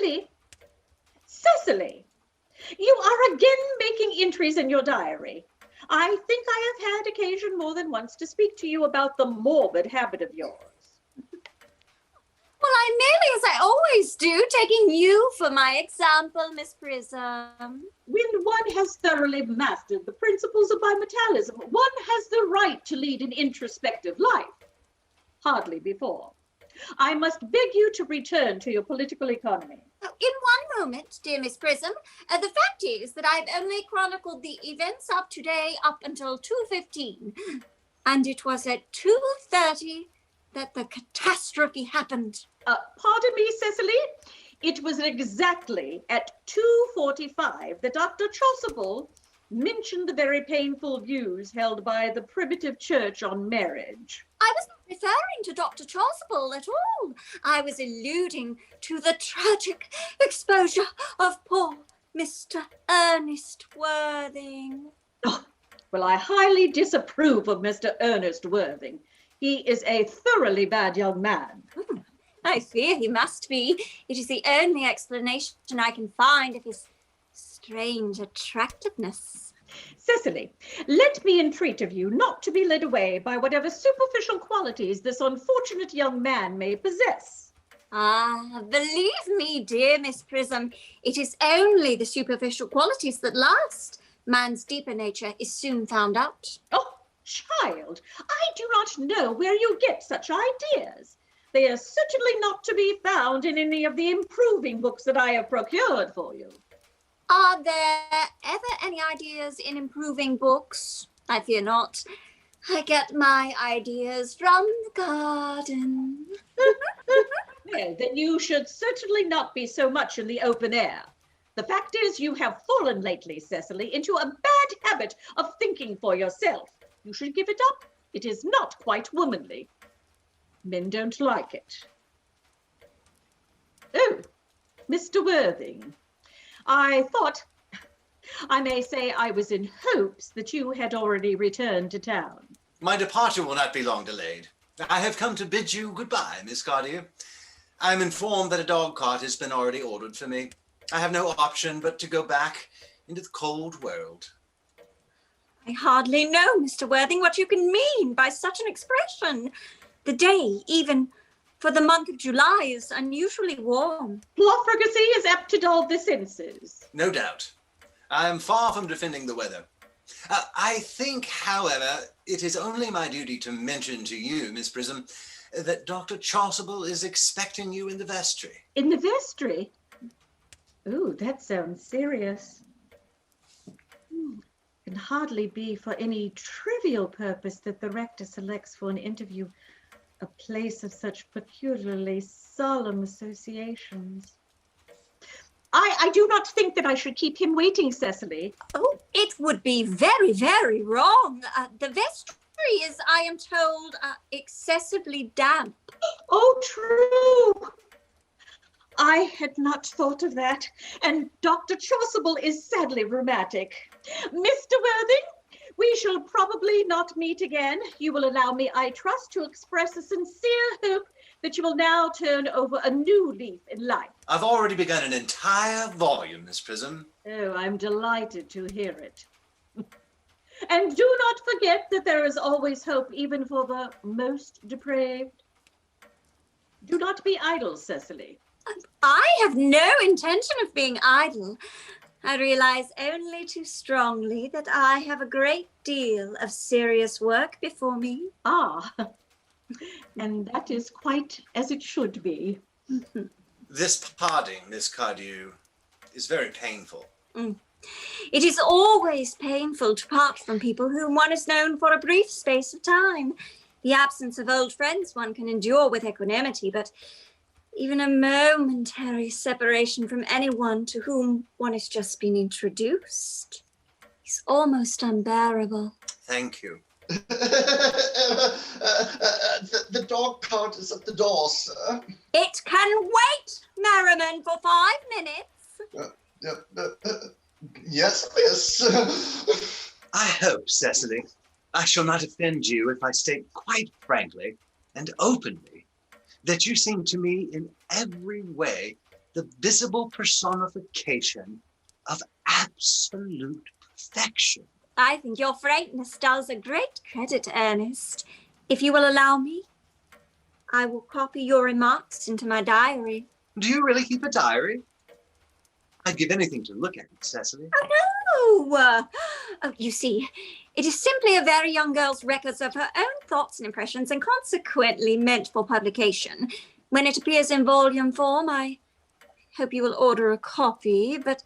Cecily! Cecily! You are again making entries in your diary. I think I have had occasion more than once to speak to you about the morbid habit of yours. Well, I'm merely, as I always do, taking you for my example, Miss Prism. When one has thoroughly mastered the principles of bimetallism, one has the right to lead an introspective life. Hardly before. I must beg you to return to your political economy. Oh, in one moment, dear Miss Prism. The fact is that I've only chronicled the events of today up until 2:15. And it was at 2:30 that the catastrophe happened. Pardon me, Cecily. It was exactly at 2:45 that Dr. Chasuble mentioned the very painful views held by the primitive church on marriage. I wasn't referring to Dr. Chasuble at all. I was alluding to the tragic exposure of poor Mr. Earnest Worthing. Oh, well, I highly disapprove of Mr. Earnest Worthing. He is a thoroughly bad young man. I fear he must be. It is the only explanation I can find of his strange attractiveness. Cecily, let me entreat of you not to be led away by whatever superficial qualities this unfortunate young man may possess. Ah, believe me, dear Miss Prism, it is only the superficial qualities that last. Man's deeper nature is soon found out. Oh, child, I do not know where you get such ideas. They are certainly not to be found in any of the improving books that I have procured for you. Are there ever any ideas in improving books? I fear not. I get my ideas from the garden. Well, then you should certainly not be so much in the open air. The fact is, you have fallen lately, Cecily, into a bad habit of thinking for yourself. You should give it up. It is not quite womanly. Men don't like it. Oh, Mr. Worthing. I thought, I may say I was in hopes that you had already returned to town. My departure will not be long delayed. I have come to bid you goodbye, Miss Cardew. I am informed that a dog cart has been already ordered for me. I have no option but to go back into the cold world. I hardly know, Mr. Worthing, what you can mean by such an expression. The day, even for the month of July, is unusually warm. Profligacy is apt to dull the senses. No doubt. I am far from defending the weather. I think, however, it is only my duty to mention to you, Miss Prism, that Dr. Chasuble is expecting you in the vestry. In the vestry? Oh, that sounds serious. Can hardly be for any trivial purpose that the rector selects for an interview a place of such peculiarly solemn associations. I do not think that I should keep him waiting, Cecily. Oh, it would be very, very wrong. The vestry is, I am told, excessively damp. Oh, true. I had not thought of that. And Dr. Chasuble is sadly rheumatic. Mr. Worthing, we shall probably not meet again. You will allow me, I trust, to express a sincere hope that you will now turn over a new leaf in life. I've already begun an entire volume, Miss Prism. Oh, I'm delighted to hear it. And do not forget that there is always hope even for the most depraved. Do not be idle, Cecily. I have no intention of being idle. I realize only too strongly that I have a great deal of serious work before me. Ah, and that is quite as it should be. This parting, Miss Cardew, is very painful. It is always painful to part from people whom one has known for a brief space of time. The absence of old friends one can endure with equanimity, but even a momentary separation from anyone to whom one has just been introduced is almost unbearable. Thank you. The dog cart is at the door, sir. It can wait, Merriman, for 5 minutes. Yes, miss. I hope, Cecily, I shall not offend you if I state quite frankly and openly that you seem to me in every way the visible personification of absolute perfection. I think your frankness does a great credit, Ernest. If you will allow me, I will copy your remarks into my diary. Do you really keep a diary? I'd give anything to look at it, Cecily. Oh, no! Oh, you see, it is simply a very young girl's records of her own thoughts and impressions, and consequently meant for publication. When it appears in volume form, I hope you will order a copy, but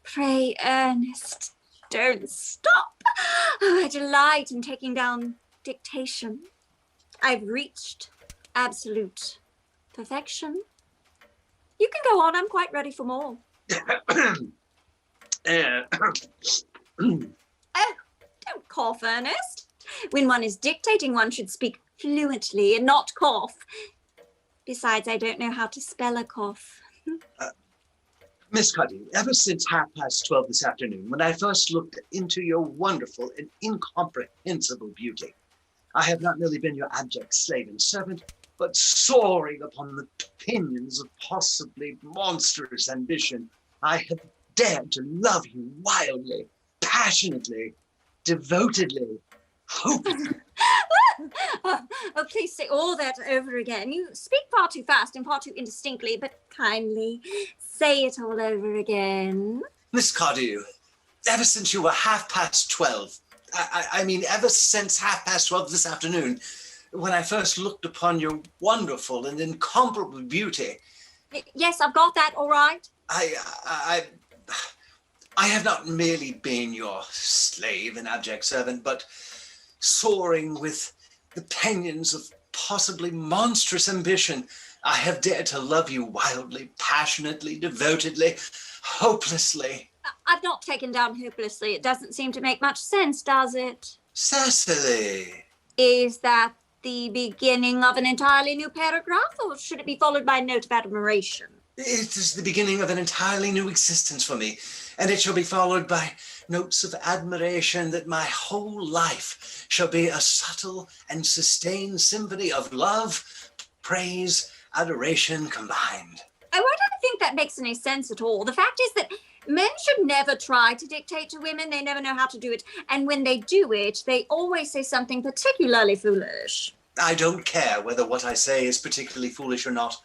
pray, Ernest, don't stop. Oh, I delight in taking down dictation. I've reached absolute perfection. You can go on, I'm quite ready for more. Oh, don't cough, Ernest. When one is dictating, one should speak fluently and not cough. Besides, I don't know how to spell a cough. Miss Cuddy, ever since 12:30 this afternoon, when I first looked into your wonderful and incomprehensible beauty, I have not merely been your abject slave and servant, but soaring upon the pinions of possibly monstrous ambition, I have dared to love you wildly, passionately, devotedly, hopelessly. Oh, please say all that over again. You speak far too fast and far too indistinctly, but kindly say it all over again. Miss Cardew, ever since you were 12:30, I mean, ever since 12:30 this afternoon, when I first looked upon your wonderful and incomparable beauty. Yes, I've got that, all right. I have not merely been your slave and abject servant, but soaring with the pinions of possibly monstrous ambition, I have dared to love you wildly, passionately, devotedly, hopelessly. I've not taken down hopelessly. It doesn't seem to make much sense, does it? Cecily. Is that the beginning of an entirely new paragraph, or should it be followed by a note of admiration? It is the beginning of an entirely new existence for me, and it shall be followed by notes of admiration that my whole life shall be a subtle and sustained symphony of love, praise, adoration combined. I don't think that makes any sense at all. The fact is that men should never try to dictate to women. They never know how to do it. And when they do it, they always say something particularly foolish. I don't care whether what I say is particularly foolish or not.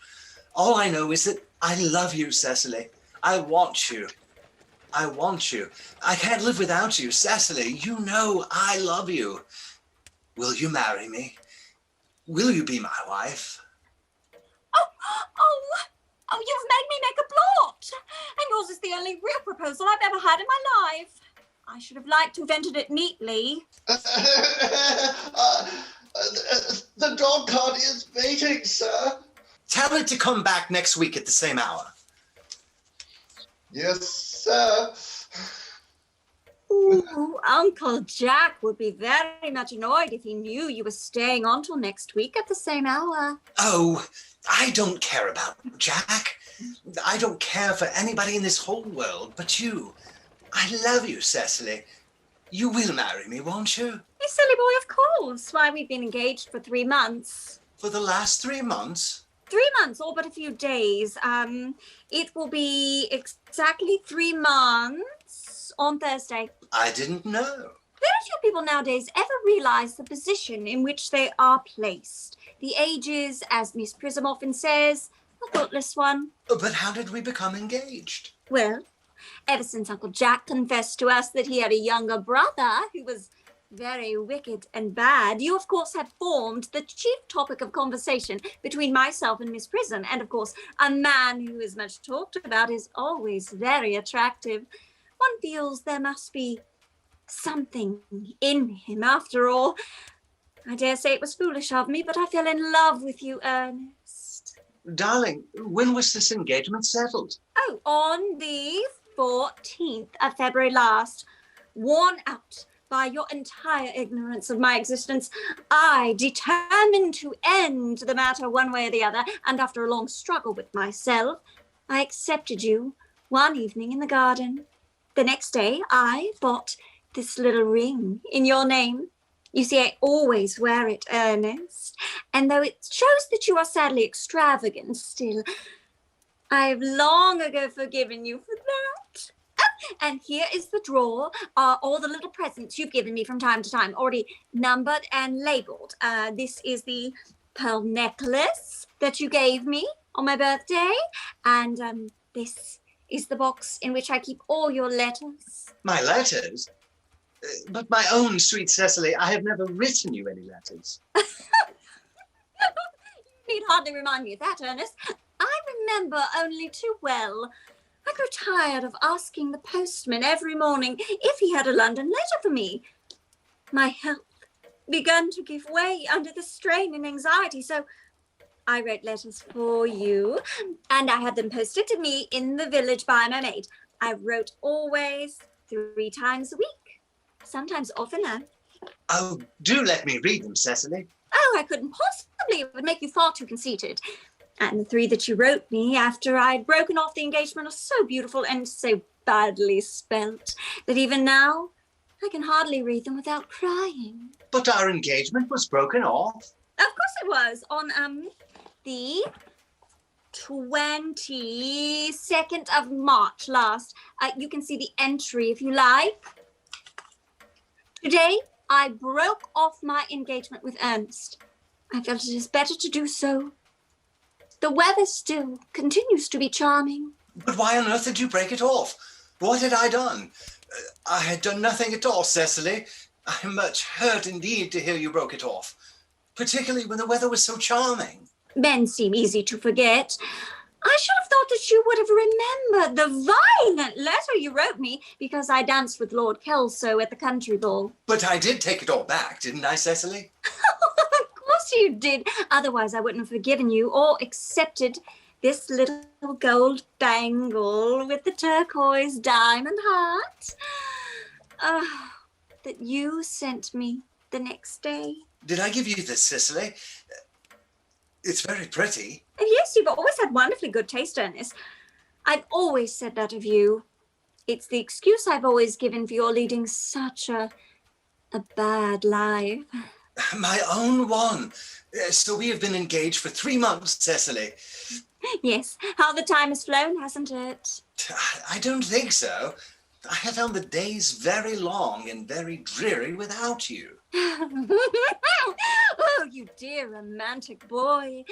All I know is that I love you, Cecily. I want you. I want you. I can't live without you, Cecily. You know I love you. Will you marry me? Will you be my wife? Oh, you've made me make a blot. And yours is the only real proposal I've ever had in my life. I should have liked to have entered it neatly. The dog cart is waiting, sir. Tell it to come back next week at the same hour. Yes, sir. Ooh, Uncle Jack would be very much annoyed if he knew you were staying on till next week at the same hour. Oh, I don't care about Jack. I don't care for anybody in this whole world but you. I love you, Cecily. You will marry me, won't you? You silly boy, of course. Why, we've been engaged for 3 months. For the last 3 months? 3 months, all but a few days. It will be exactly 3 months on Thursday. I didn't know. Very few people nowadays ever realize the position in which they are placed. The age is, as Miss Prism often says, a thoughtless one. But how did we become engaged? Well, ever since Uncle Jack confessed to us that he had a younger brother who was very wicked and bad, you, of course, had formed the chief topic of conversation between myself and Miss Prism. And, of course, a man who is much talked about is always very attractive. One feels there must be something in him after all. I dare say it was foolish of me, but I fell in love with you, Ernest. Darling, when was this engagement settled? Oh, on the 14th of February last. Worn out by your entire ignorance of my existence, I determined to end the matter one way or the other, and after a long struggle with myself, I accepted you one evening in the garden. The next day, I bought this little ring in your name. You see, I always wear it, Ernest. And though it shows that you are sadly extravagant, still, I've long ago forgiven you for that. Oh, and here is the drawer. All the little presents you've given me from time to time, already numbered and labeled. This is the pearl necklace that you gave me on my birthday. And this is the box in which I keep all your letters. My letters? But my own sweet Cecily, I have never written you any letters. You need hardly remind me of that, Ernest. I remember only too well. I grew tired of asking the postman every morning if he had a London letter for me. My health began to give way under the strain and anxiety, so I wrote letters for you, and I had them posted to me in the village by my maid. I wrote always 3 times a week, sometimes oftener. Oh, do let me read them, Cecily. Oh, I couldn't possibly. It would make you far too conceited. And the 3 that you wrote me after I'd broken off the engagement are so beautiful and so badly spelt that even now I can hardly read them without crying. But our engagement was broken off. Of course it was, on the 22nd of March last. You can see the entry if you like. Today, I broke off my engagement with Ernest. I felt it is better to do so. The weather still continues to be charming. But why on earth did you break it off? What had I done? I had done nothing at all, Cecily. I'm much hurt indeed to hear you broke it off, particularly when the weather was so charming. Men seem easy to forget. I should have thought that you would have remembered the violent letter you wrote me because I danced with Lord Kelso at the country ball. But I did take it all back, didn't I, Cecily? Of course you did. Otherwise, I wouldn't have forgiven you or accepted this little gold bangle with the turquoise diamond heart that you sent me the next day. Did I give you this, Cecily? It's very pretty. Yes, you've always had wonderfully good taste, Ernest. I've always said that of you. It's the excuse I've always given for your leading such a bad life. My own one. So we have been engaged for 3 months, Cecily. Yes, how the time has flown, hasn't it? I don't think so. I have found the days very long and very dreary without you. Oh, you dear romantic boy.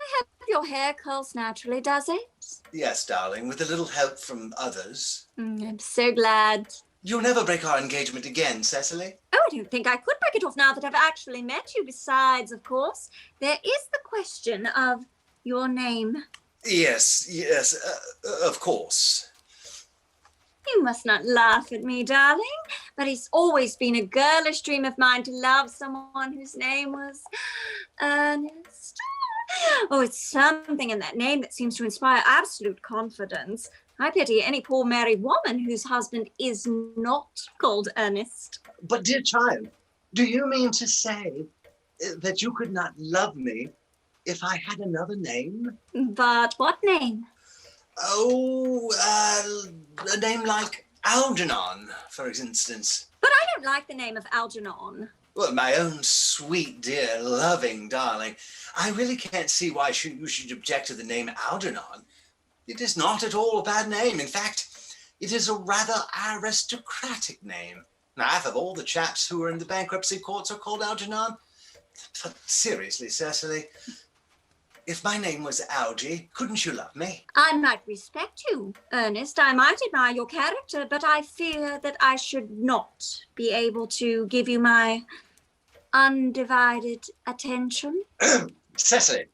I hope your hair curls naturally, does it? Yes, darling, with a little help from others. I'm so glad. You'll never break our engagement again, Cecily. Oh, I don't think I could break it off now that I've actually met you. Besides, of course, there is the question of your name. Yes, of course. You must not laugh at me, darling, but it's always been a girlish dream of mine to love someone whose name was Earnest. Oh, it's something in that name that seems to inspire absolute confidence. I pity any poor married woman whose husband is not called Earnest. But, dear child, do you mean to say that you could not love me if I had another name? But what name? Oh, a name like Algernon, for instance. But I don't like the name of Algernon. Well, my own sweet, dear, loving darling, I really can't see why you should object to the name Algernon. It is not at all a bad name. In fact, it is a rather aristocratic name. Now, half of all the chaps who are in the bankruptcy courts are called Algernon. But seriously, Cecily, if my name was Algy, couldn't you love me? I might respect you, Ernest. I might admire your character, but I fear that I should not be able to give you my undivided attention. Cecily,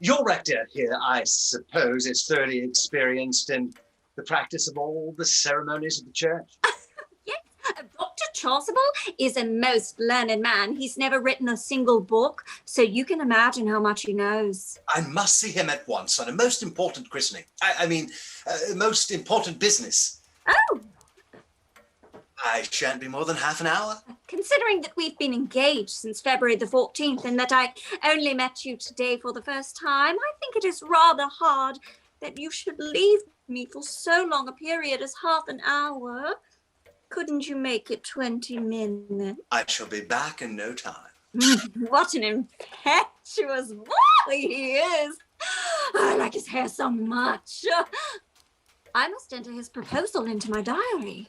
your rector here, I suppose, is thoroughly experienced in the practice of all the ceremonies of the church. Yes, Dr. Chasuble is a most learned man. He's never written a single book, so you can imagine how much he knows. I must see him at once on a most important christening. I mean, most important business. Oh! I shan't be more than half an hour. Considering that we've been engaged since February the 14th and that I only met you today for the first time, I think it is rather hard that you should leave me for so long a period as half an hour. Couldn't you make it 20 minutes? I shall be back in no time. What an impetuous boy he is. I like his hair so much. I must enter his proposal into my diary.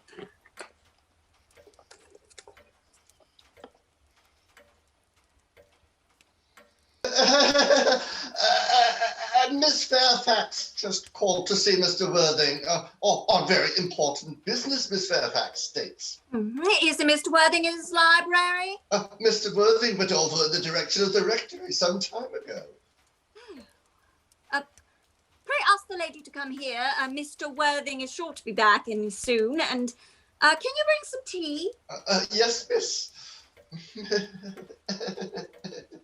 Miss Fairfax just called to see Mr. Worthing on very important business, Miss Fairfax states. Is Mr. Worthing in his library? Mr. Worthing went over in the direction of the rectory some time ago. Pray ask the lady to come here. Mr. Worthing is sure to be back in soon. And can you bring some tea? Yes, miss.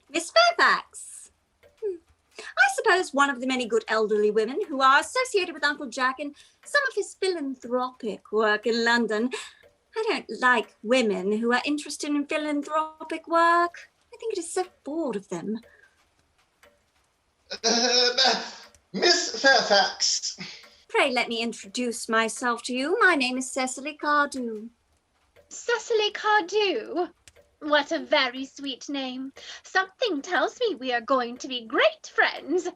Miss Fairfax. I suppose one of the many good elderly women who are associated with Uncle Jack in some of his philanthropic work in London. I don't like women who are interested in philanthropic work. I think it is so bored of them. Miss Fairfax. Pray let me introduce myself to you. My name is Cecily Cardew. Cecily Cardew? What a very sweet name. Something tells me we are going to be great friends.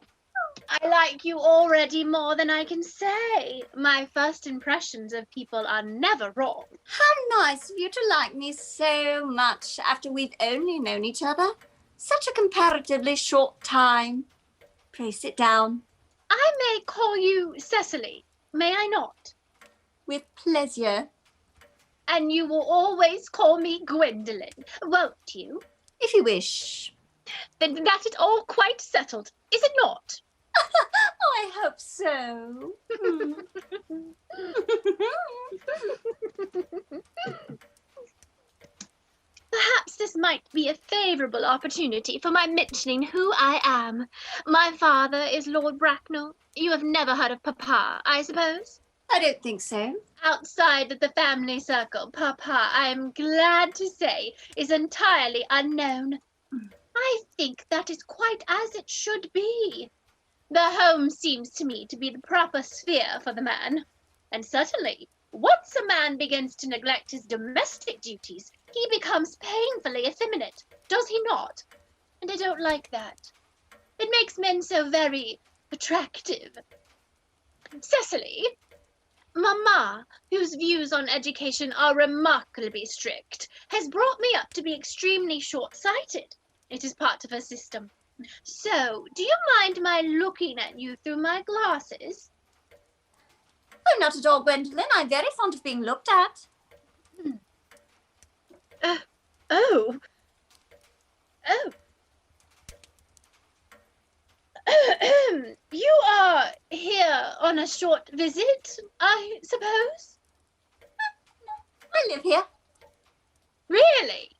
I like you already more than I can say. My first impressions of people are never wrong. How nice of you to like me so much after we've only known each other such a comparatively short time. Pray sit down. I may call you Cecily, may I not? With pleasure. And you will always call me Gwendolen, won't you? If you wish. Then that is all quite settled, is it not? Oh, I hope so. Perhaps this might be a favourable opportunity for my mentioning who I am. My father is Lord Bracknell. You have never heard of Papa, I suppose? I don't think so. Outside of the family circle, Papa, I am glad to say, is entirely unknown. I think that is quite as it should be. The home seems to me to be the proper sphere for the man. And certainly, once a man begins to neglect his domestic duties, he becomes painfully effeminate, does he not? And I don't like that. It makes men so very attractive. Cecily, Mamma, whose views on education are remarkably strict, has brought me up to be extremely short-sighted. It is part of her system. So, do you mind my looking at you through my glasses? Oh, not at all, Gwendolen. I'm very fond of being looked at. Oh. You are here on a short visit, I suppose? I live here. Really?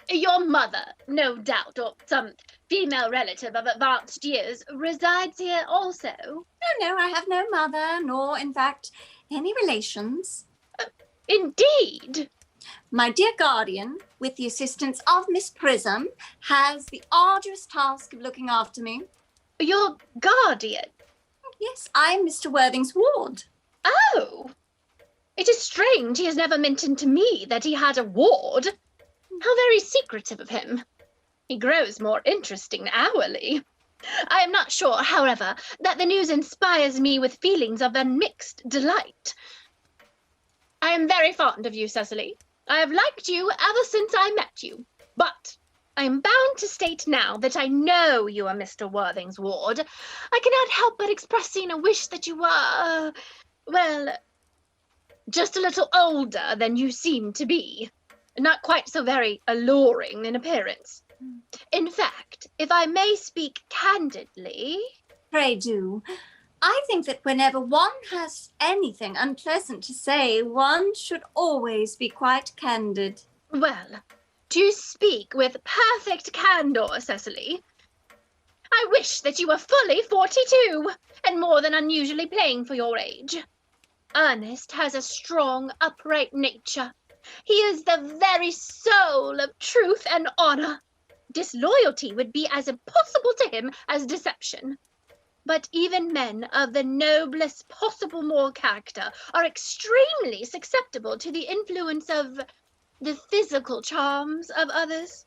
Your mother, no doubt, or some female relative of advanced years, resides here also? No, I have no mother, nor, in fact, any relations. Indeed? My dear guardian, with the assistance of Miss Prism, has the arduous task of looking after me. Your guardian? Yes, I'm Mr. Worthing's ward. Oh! It is strange he has never mentioned to me that he had a ward. How very secretive of him. He grows more interesting hourly. I am not sure, however, that the news inspires me with feelings of unmixed delight. I am very fond of you, Cecily. I have liked you ever since I met you. But I am bound to state now that I know you are Mr. Worthing's ward. I cannot help but expressing a wish that you were, well, just a little older than you seem to be. Not quite so very alluring in appearance. In fact, if I may speak candidly... Pray do. I think that whenever one has anything unpleasant to say, one should always be quite candid. Well, to speak with perfect candour, Cecily, I wish that you were fully 42 and more than unusually plain for your age. Ernest has a strong, upright nature. He is the very soul of truth and honour. Disloyalty would be as impossible to him as deception. But even men of the noblest possible moral character are extremely susceptible to the influence of the physical charms of others.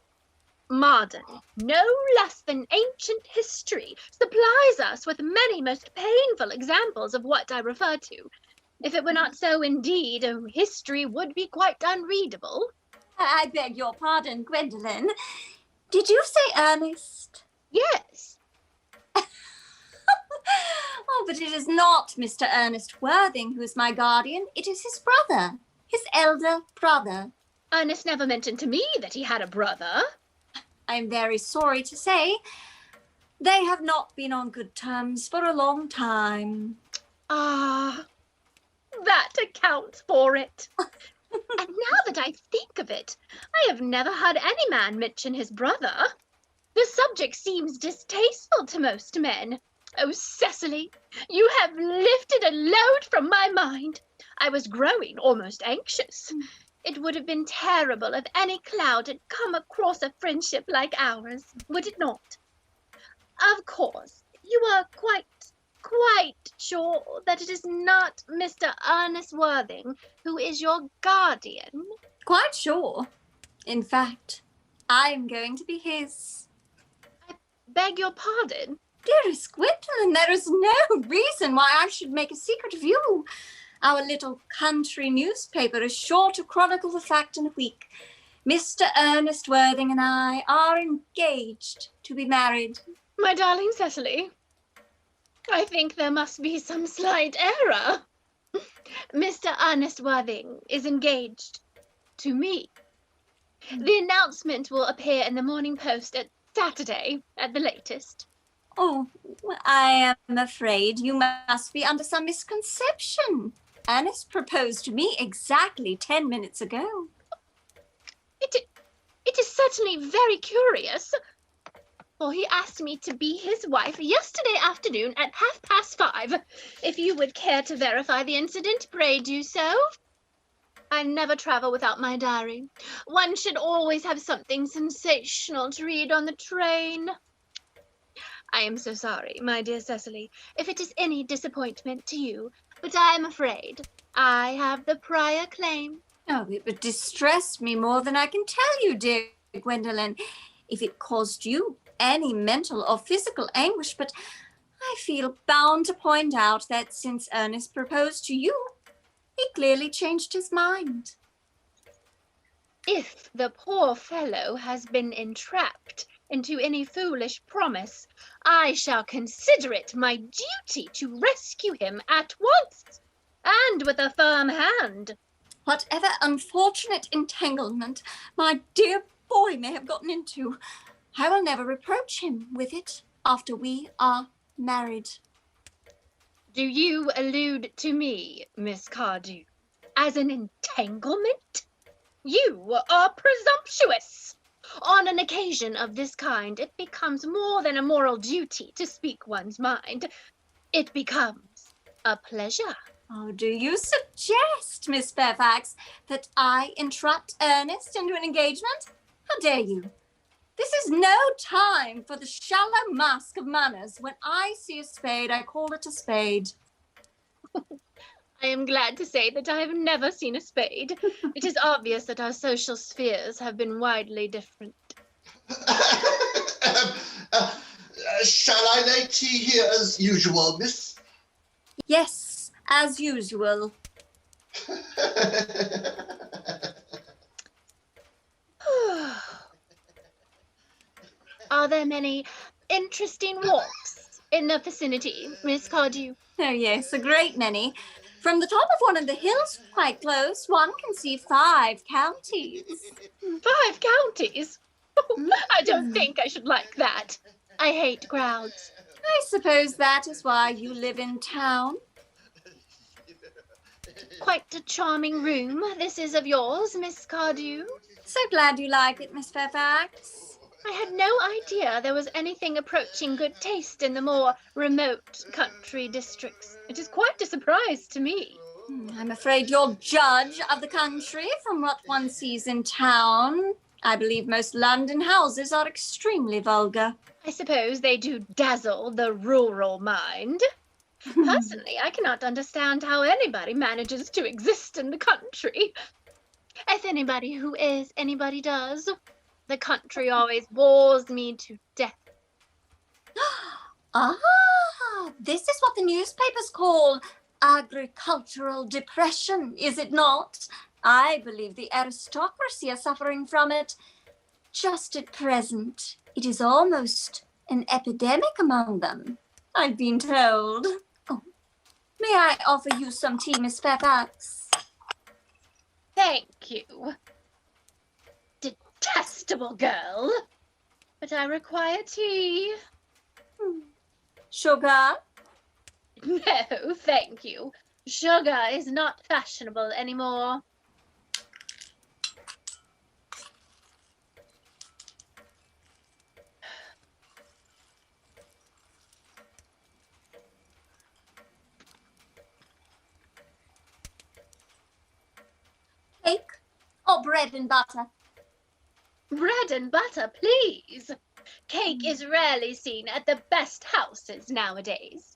Modern, no less than ancient history, supplies us with many most painful examples of what I refer to. If it were not so, indeed, history would be quite unreadable. I beg your pardon, Gwendolen. Did you say Ernest? Yes. Oh, but it is not Mr. Ernest Worthing who is my guardian. It is his brother, his elder brother. Ernest never mentioned to me that he had a brother. I am very sorry to say they have not been on good terms for a long time. Ah, that accounts for it. And now that I think of it, I have never heard any man mention his brother. The subject seems distasteful to most men. Oh, Cecily, you have lifted a load from my mind. I was growing almost anxious. It would have been terrible if any cloud had come across a friendship like ours, would it not? Of course, you are quite sure that it is not Mr. Ernest Worthing who is your guardian? Quite sure. In fact, I am going to be his. I beg your pardon? Dearest Gwendolyn, there is no reason why I should make a secret of you. Our little country newspaper is sure to chronicle the fact in a week. Mr. Ernest Worthing and I are engaged to be married. My darling Cecily, I think there must be some slight error. Mr. Ernest Worthing is engaged to me. The announcement will appear in the Morning Post at Saturday at the latest. Oh, I am afraid you must be under some misconception. Ernest proposed to me exactly 10 minutes ago. It is certainly very curious. For he asked me to be his wife yesterday afternoon at 5:30. If you would care to verify the incident, pray do so. I never travel without my diary. One should always have something sensational to read on the train. I am so sorry, my dear Cecily, if it is any disappointment to you, but I am afraid I have the prior claim. Oh, it would distress me more than I can tell you, dear Gwendolen, if it caused you any mental or physical anguish, but I feel bound to point out that since Ernest proposed to you, he clearly changed his mind. If the poor fellow has been entrapped into any foolish promise, I shall consider it my duty to rescue him at once, and with a firm hand. Whatever unfortunate entanglement my dear boy may have gotten into, I will never reproach him with it after we are married. Do you allude to me, Miss Cardew, as an entanglement? You are presumptuous. On an occasion of this kind, it becomes more than a moral duty to speak one's mind. It becomes a pleasure. Oh, do you suggest, Miss Fairfax, that I entrapped Ernest into an engagement? How dare you? This is no time for the shallow mask of manners. When I see a spade, I call it a spade. I am glad to say that I have never seen a spade. It is obvious that our social spheres have been widely different. Shall I lay tea here as usual, miss? Yes, as usual. Are there many interesting walks in the vicinity, Miss Cardew? Oh, yes, a great many. From the top of one of the hills quite close, one can see 5 counties. 5 counties? I don't think I should like that. I hate crowds. I suppose that is why you live in town. Quite a charming room this is of yours, Miss Cardew. So glad you like it, Miss Fairfax. I had no idea there was anything approaching good taste in the more remote country districts. It is quite a surprise to me. I'm afraid you're judge of the country from what one sees in town. I believe most London houses are extremely vulgar. I suppose they do dazzle the rural mind. Personally, I cannot understand how anybody manages to exist in the country. If anybody who is anybody does. The country always bores me to death. Ah, this is what the newspapers call agricultural depression, is it not? I believe the aristocracy are suffering from it. Just at present, it is almost an epidemic among them, I've been told. Oh, may I offer you some tea, Miss Fairfax? Thank you. Detestable girl. But I require tea. Sugar? No, thank you. Sugar is not fashionable anymore. Cake or bread and butter? Bread and butter, please. Cake is rarely seen at the best houses nowadays.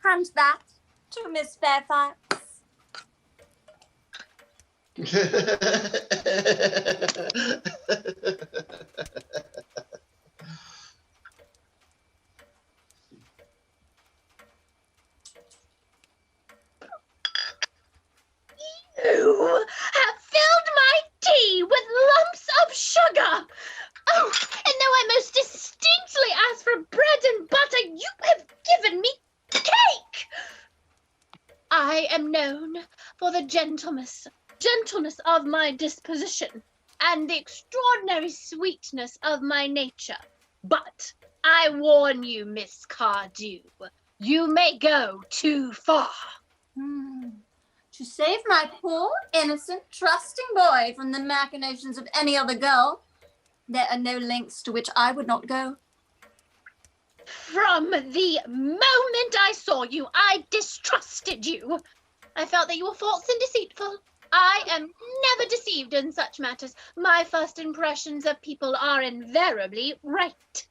Hand that to Miss Fairfax. You have filled my tea with lumps of sugar. Oh, and though I most distinctly asked for bread and butter, you have given me cake. I am known for the gentleness of my disposition and the extraordinary sweetness of my nature. But I warn you, Miss Cardew, you may go too far. To save my poor, innocent, trusting boy from the machinations of any other girl, there are no lengths to which I would not go. From the moment I saw you, I distrusted you. I felt that you were false and deceitful. I am never deceived in such matters. My first impressions of people are invariably right.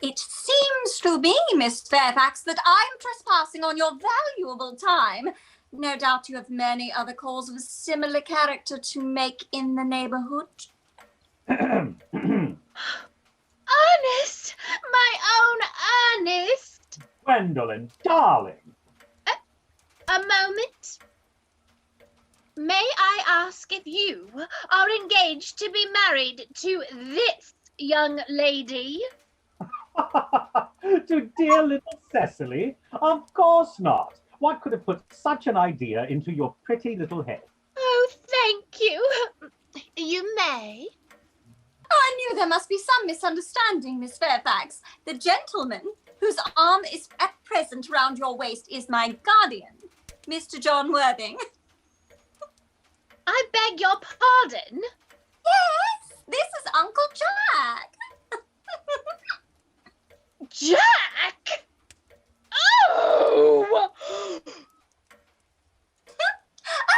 It seems to me, Miss Fairfax, that I am trespassing on your valuable time. No doubt you have many other calls of a similar character to make in the neighborhood. Ernest! My own Ernest! Gwendolyn, darling. A moment. May I ask if you are engaged to be married to this young lady? To dear little Cecily? Of course not. What could have put such an idea into your pretty little head? Oh, thank you. You may. I knew there must be some misunderstanding, Miss Fairfax. The gentleman whose arm is at present round your waist is my guardian, Mr. John Worthing. I beg your pardon? Yes, this is Uncle Jack. Jack! Oh!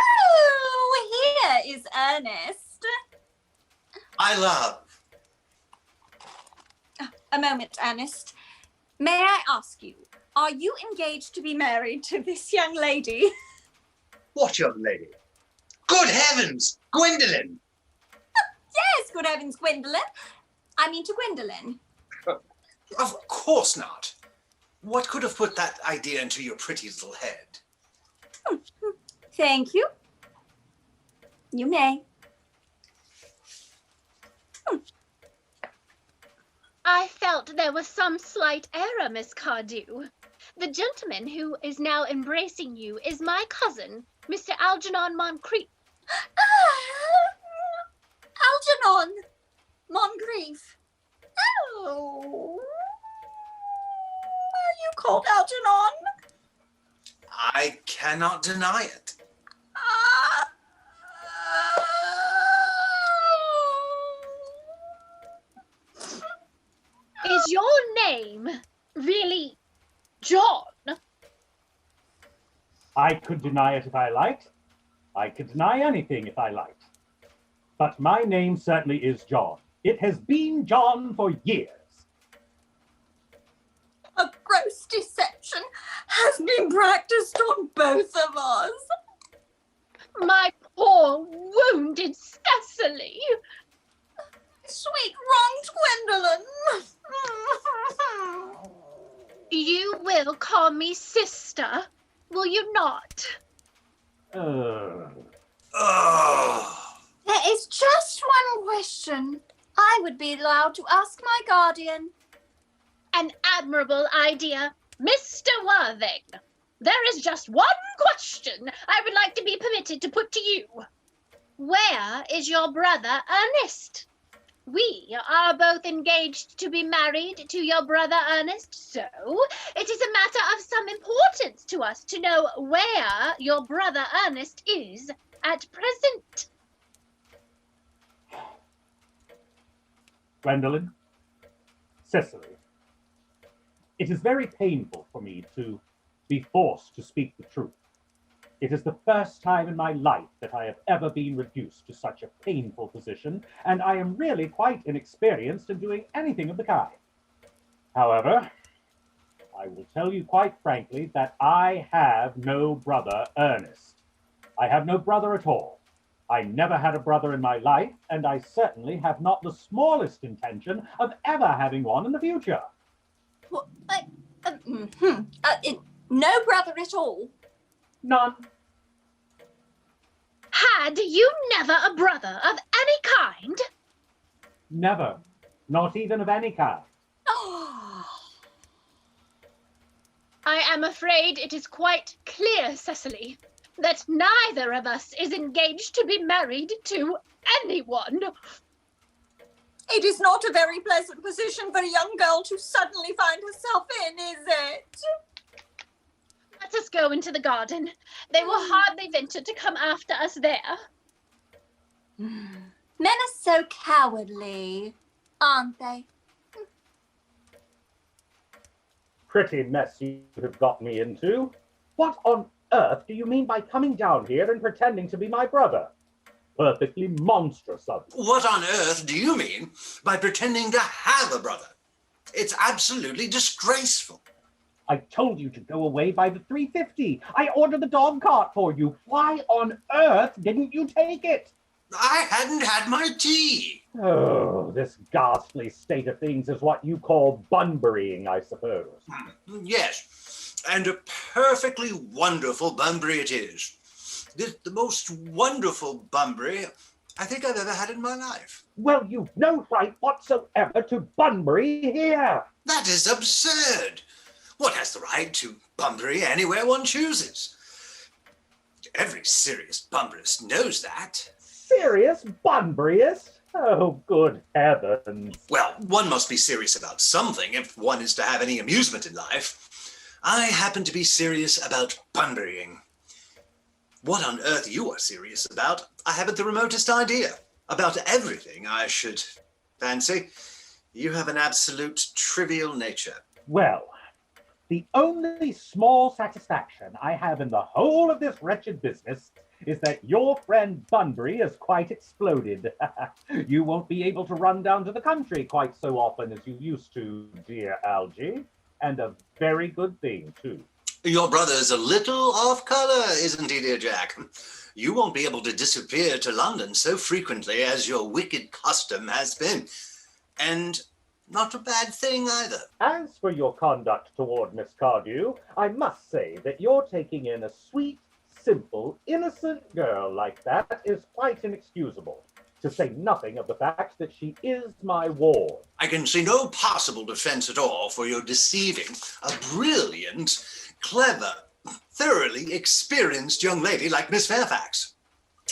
Oh, here is Ernest. My love. A moment, Ernest. May I ask you, are you engaged to be married to this young lady? What young lady? Good heavens, Gwendolyn! Yes, good heavens, Gwendolyn. I mean to Gwendolyn. Of course not. What could have put that idea into your pretty little head? Thank you. You may. I felt there was some slight error, Miss Cardew. The gentleman who is now embracing you is my cousin, Mr. Algernon Moncrief. Algernon Moncrief. Oh. Are you called Algernon? I cannot deny it. Is your name really John? I could deny it if I liked. I could deny anything if I liked. But my name certainly is John. It has been John for years. A gross deception. has been practiced on both of us. My poor wounded Cecily. Sweet wronged Gwendolyn. You will call me sister, will you not? Oh. There is just one question I would be allowed to ask my guardian. An admirable idea. Mr. Worthing, there is just one question I would like to be permitted to put to you. Where is your brother Ernest? We are both engaged to be married to your brother Ernest, so it is a matter of some importance to us to know where your brother Ernest is at present. Gwendolyn, Cecily, it is very painful for me to be forced to speak the truth. It is the first time in my life that I have ever been reduced to such a painful position, and I am really quite inexperienced in doing anything of the kind. However, I will tell you quite frankly that I have no brother Ernest. I have no brother at all. I never had a brother in my life, and I certainly have not the smallest intention of ever having one in the future. Well, no brother at all? None. Had you never a brother of any kind? Never. Not even of any kind. Oh. I am afraid it is quite clear, Cecily, that neither of us is engaged to be married to anyone. It is not a very pleasant position for a young girl to suddenly find herself in, is it? Let us go into the garden. They will hardly venture to come after us there. Men are so cowardly, aren't they? Pretty mess you have got me into. What on earth do you mean by coming down here and pretending to be my brother? Perfectly monstrous of you. What on earth do you mean by pretending to have a brother? It's absolutely disgraceful. I told you to go away by the 3:50. I ordered the dog cart for you. Why on earth didn't you take it? I hadn't had my tea. Oh, this ghastly state of things is what you call bunburying, I suppose. Yes, and a perfectly wonderful Bunbury it is. The most wonderful Bunbury I think I've ever had in my life. Well, you've no right whatsoever to Bunbury here. That is absurd. One has the right to Bunbury anywhere one chooses. Every serious Bunburyist knows that. Serious Bunburyist? Oh, good heavens. Well, one must be serious about something if one is to have any amusement in life. I happen to be serious about Bunburying. What on earth you are serious about, I haven't the remotest idea. About everything, I should fancy. You have an absolute trivial nature. Well, the only small satisfaction I have in the whole of this wretched business is that your friend Bunbury is quite exploded. You won't be able to run down to the country quite so often as you used to, dear Algie. And a very good thing, too. Your brother's a little off color, isn't he, dear Jack? You won't be able to disappear to London so frequently as your wicked custom has been. And not a bad thing either. As for your conduct toward Miss Cardew, I must say that you're taking in a sweet, simple, innocent girl like that is quite inexcusable, to say nothing of the fact that she is my ward. I can see no possible defense at all for your deceiving a brilliant, clever, thoroughly experienced young lady like Miss Fairfax.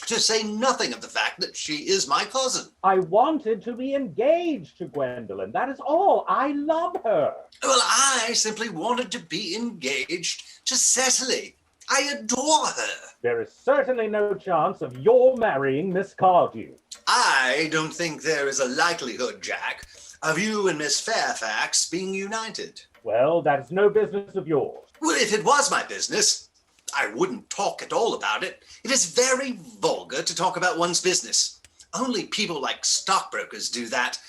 To say nothing of the fact that she is my cousin. I wanted to be engaged to Gwendolyn. That is all. I love her. Well, I simply wanted to be engaged to Cecily. I adore her. There is certainly no chance of your marrying Miss Cardew. I don't think there is a likelihood, Jack, of you and Miss Fairfax being united. Well, that is no business of yours. Well, if it was my business, I wouldn't talk at all about it. It is very vulgar to talk about one's business. Only people like stockbrokers do that,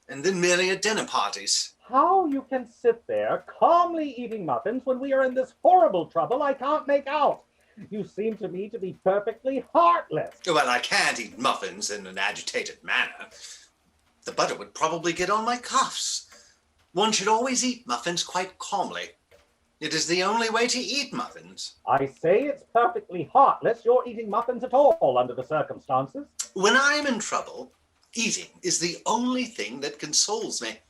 and then merely at dinner parties. How you can sit there calmly eating muffins when we are in this horrible trouble I can't make out. You seem to me to be perfectly heartless. Well, I can't eat muffins in an agitated manner. The butter would probably get on my cuffs. One should always eat muffins quite calmly. It is the only way to eat muffins. I say it's perfectly heartless you're eating muffins at all under the circumstances. When I'm in trouble, eating is the only thing that consoles me.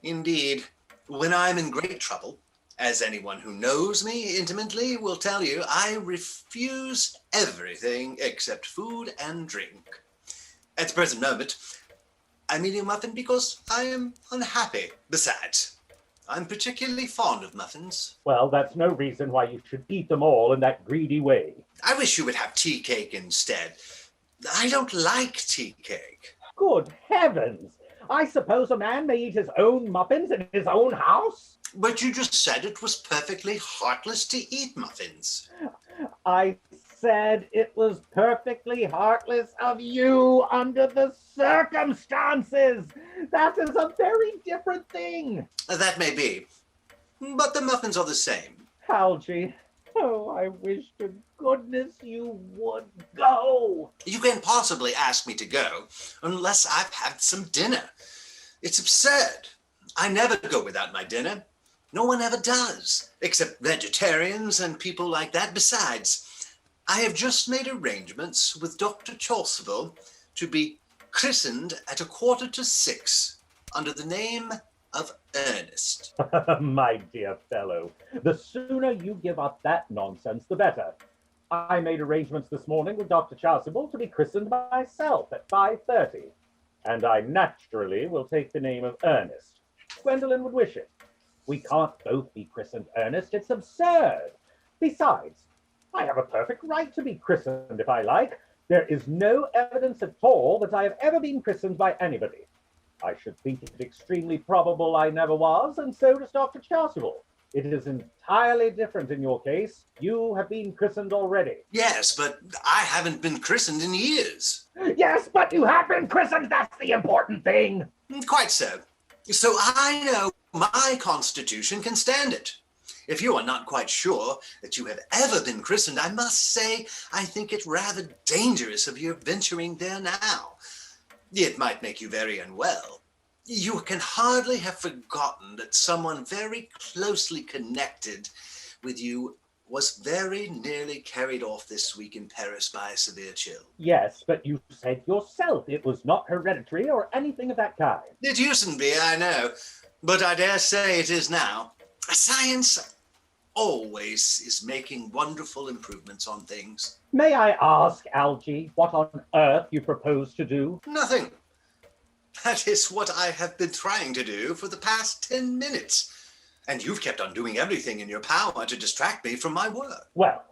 Indeed, when I'm in great trouble, as anyone who knows me intimately will tell you, I refuse everything except food and drink. At the present moment, I'm eating a muffin because I am unhappy. Besides, I'm particularly fond of muffins. Well, that's no reason why you should eat them all in that greedy way. I wish you would have tea cake instead. I don't like tea cake. Good heavens! I suppose a man may eat his own muffins in his own house? But you just said it was perfectly heartless to eat muffins. I said it was perfectly heartless of you under the circumstances. That is a very different thing. That may be, but the muffins are the same. Algie, oh, I wish to goodness you would go. You can't possibly ask me to go unless I've had some dinner. It's absurd. I never go without my dinner. No one ever does, except vegetarians and people like that. Besides, I have just made arrangements with Dr. Chasuble to be christened at 5:45 under the name of Earnest. My dear fellow, the sooner you give up that nonsense, the better. I made arrangements this morning with Dr. Chasuble to be christened myself at 5:30, and I naturally will take the name of Earnest. Gwendolen would wish it. We can't both be christened Earnest. It's absurd. Besides, I have a perfect right to be christened if I like. There is no evidence at all that I have ever been christened by anybody. I should think it extremely probable I never was, and so does Dr. Chasuble. It is entirely different in your case. You have been christened already. Yes, but I haven't been christened in years. Yes, but you have been christened. That's the important thing. Quite so. So I know my constitution can stand it. If you are not quite sure that you have ever been christened, I must say I think it rather dangerous of your venturing there now. It might make you very unwell. You can hardly have forgotten that someone very closely connected with you was very nearly carried off this week in Paris by a severe chill. Yes, but you said yourself it was not hereditary or anything of that kind. It usedn't be, I know, but I dare say it is now. Science always is making wonderful improvements on things. May I ask, Algie, what on earth you propose to do? Nothing. That is what I have been trying to do for the past 10 minutes. And you've kept on doing everything in your power to distract me from my work. Well,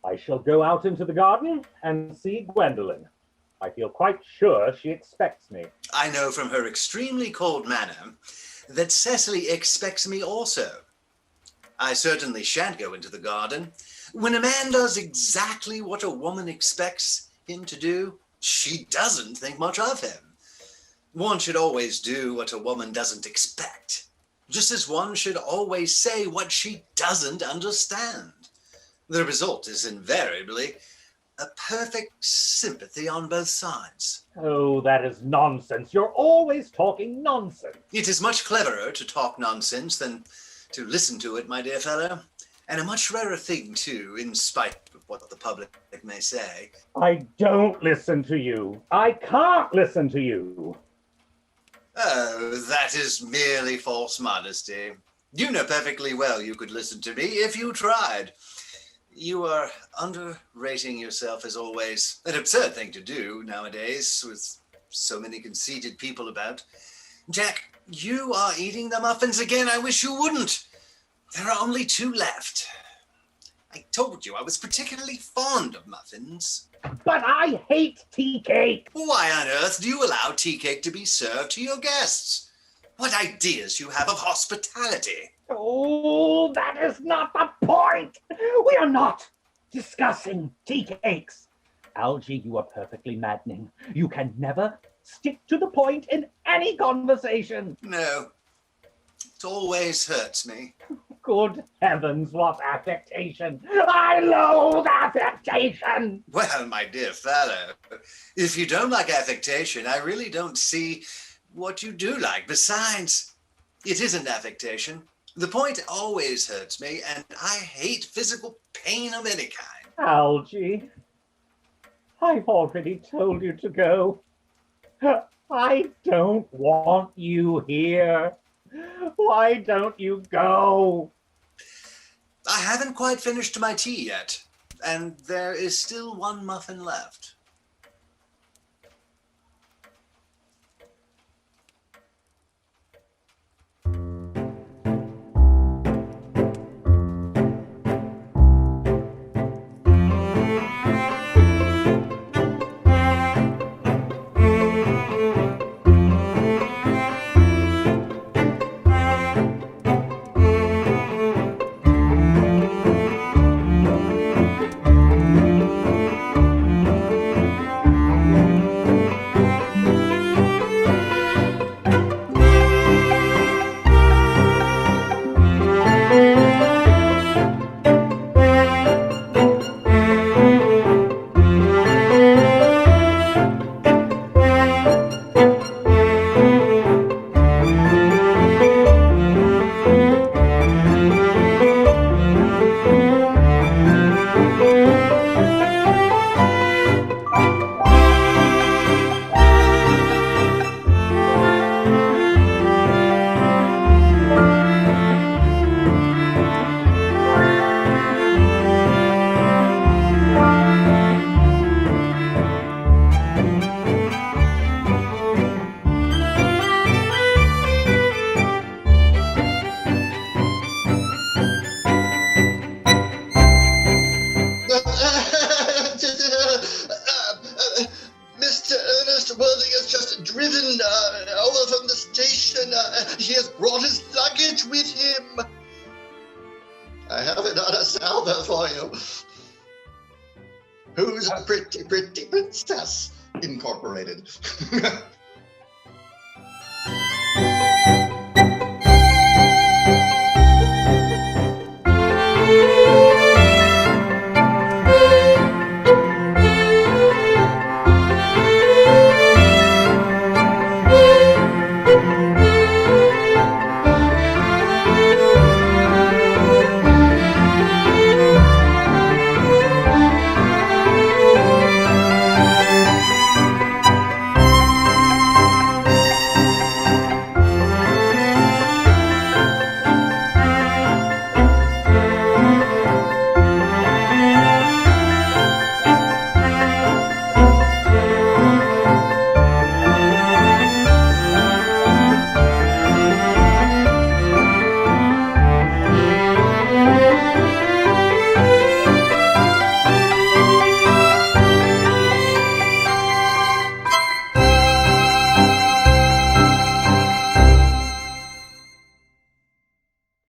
I shall go out into the garden and see Gwendolen. I feel quite sure she expects me. I know from her extremely cold manner that Cecily expects me also. I certainly shan't go into the garden. When a man does exactly what a woman expects him to do, she doesn't think much of him. One should always do what a woman doesn't expect, just as one should always say what she doesn't understand. The result is invariably a perfect sympathy on both sides. Oh, that is nonsense. You're always talking nonsense. It is much cleverer to talk nonsense than to listen to it, my dear fellow, and a much rarer thing, too, in spite of what the public may say. I don't listen to you. I can't listen to you. Oh, that is merely false modesty. You know perfectly well you could listen to me if you tried. You are underrating yourself as always. An absurd thing to do nowadays with so many conceited people about. Jack, you are eating the muffins again. I wish you wouldn't. There are only 2 left. I told you I was particularly fond of muffins. But I hate tea cake. Why on earth do you allow tea cake to be served to your guests? What ideas you have of hospitality. Oh, that is not the point. We are not discussing tea cakes. Algie, you are perfectly maddening. You can never stick to the point in any conversation. No, always hurts me. Good heavens, what affectation! I loathe affectation! Well, my dear fellow, if you don't like affectation, I really don't see what you do like. Besides, it isn't affectation. The point always hurts me, and I hate physical pain of any kind. Algie, I've already told you to go. I don't want you here. Why don't you go? I haven't quite finished my tea yet, and there is still one muffin left. Mr. Ernest Worthing has just driven over from the station. He has brought his luggage with him. I have it on a salver for you. Who's a pretty, pretty princess? Incorporated.